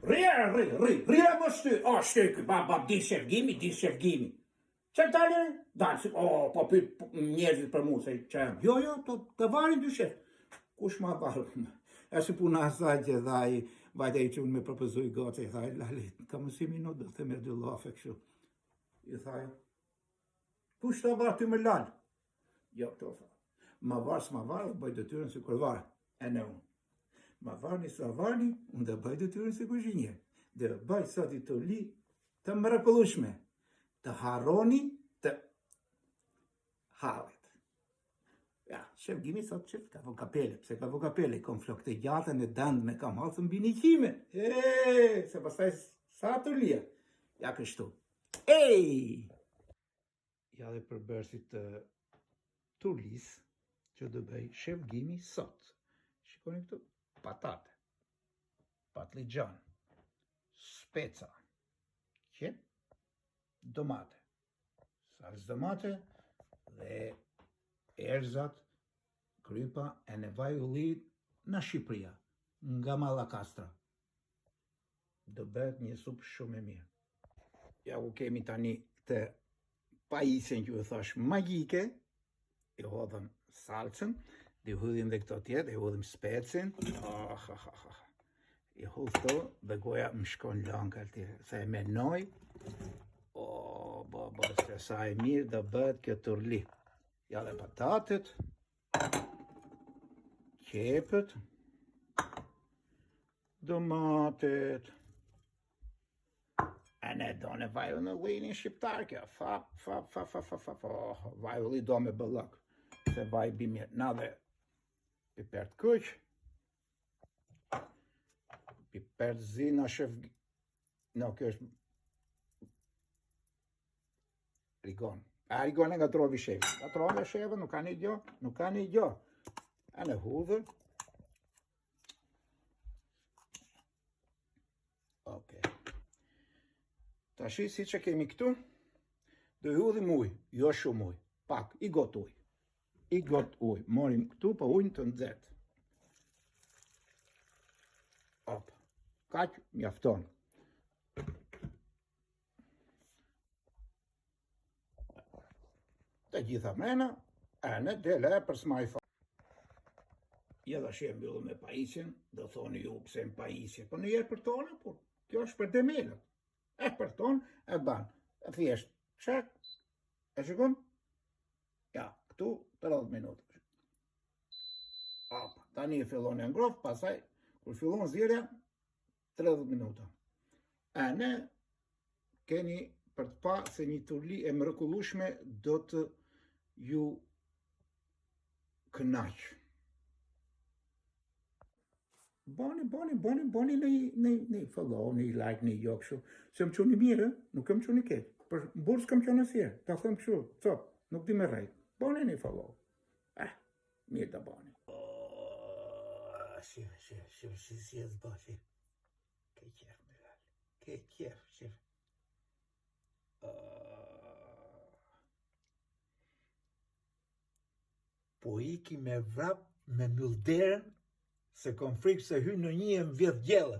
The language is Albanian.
Rria më shty. O, shty, di shef gimi. Që tani? Dalë, po pyt njerëzit për mu, se që jam. Jo, të varin dy shef. Kush ma varë? E si puna asaj që dhaj, vajta i që unë me propëzuj goce, i thaj, lali, ka mësimi në do të me dy lafe kështu. I thaj, kush të varë ty me lalë? Jo, këto tha. Ma varë s'ma varë, bëj detyrën si kur varë. E në unë. Ma varni sa varni, unë dhe bëj detyrën si kuzhinjer. Dhe bëj sa ti të li të mrekullueshme. Të harroni të halet. Ja, shef gimi sot qëtë ka vo kapele, pse ka vo kapele, kom flok të gjatën e dëndë me kam halë të mbini qime. Se pastaj sa të lia. Ja kështu. Ja dhe për bërësit të turlis, që dë bëj shef gimi sot. Shikoni këtu, patate, patligjan, speca, qep, domate, salcë domate dhe erzat, krypa e në vaj ullit në Shqipëria, nga Mallakastra. Do bëhet një supë shumë e mirë. Ja ku kemi tani këtë pajisjen që u thash magjike, i hodhëm salcën, i hudhim dhe këto tjetë, i hudhim specin, i hudh këto dhe goja më shkon lanka tjere, se e menoj, se sa e mirë dhe bëhet kjo turli. Ja dhe patatet, qepët, domatet, e ne do në vaju në lini shqiptar kjo, vaju li do me bëllak, se vaj bimir, na dhe piper të kuq, piper të zi në shef, no, kjo është rigon. Rigon e nga trovi shevi. Nga trovi shevi nuk ka një gjo. E në hudhër. Ok. Tashi si që kemi këtu, do i hudhim uj, jo shumë uj, pak, i got uj. Morim këtu pa ujnë të nxehtë. Kaq mjafton. Të gjitha mrena, e në dele e për s'ma i fa. Ja dhe shi e mbyllu me pajisjen, dhe thoni ju pse në pajisje, po në jerë për tonë, por kjo është për demelët. E për tonë, e banë, e thjesht, qek, e shikon? Ja, këtu 30 minutë. Tani e fillon e ngrof, pasaj, kur fillon zirja, 30 minuta. E ne keni për të pa se një turli e mrekullueshme do të ju kënaq. Boni në follow, në like, në jo kështu. Se më quni mirë, nuk më quni ketë. Për burës kam qenë asjerë, ta thëmë kështu, cop, nuk di me rejt. Boni në follow. Mirë të boni. Shif, si e zba, shif. Ke qef, me rallë. Ke qef, shif. Po iki me vrap me mylderën, se kom frikë se hy në një e më vjedh gjellë.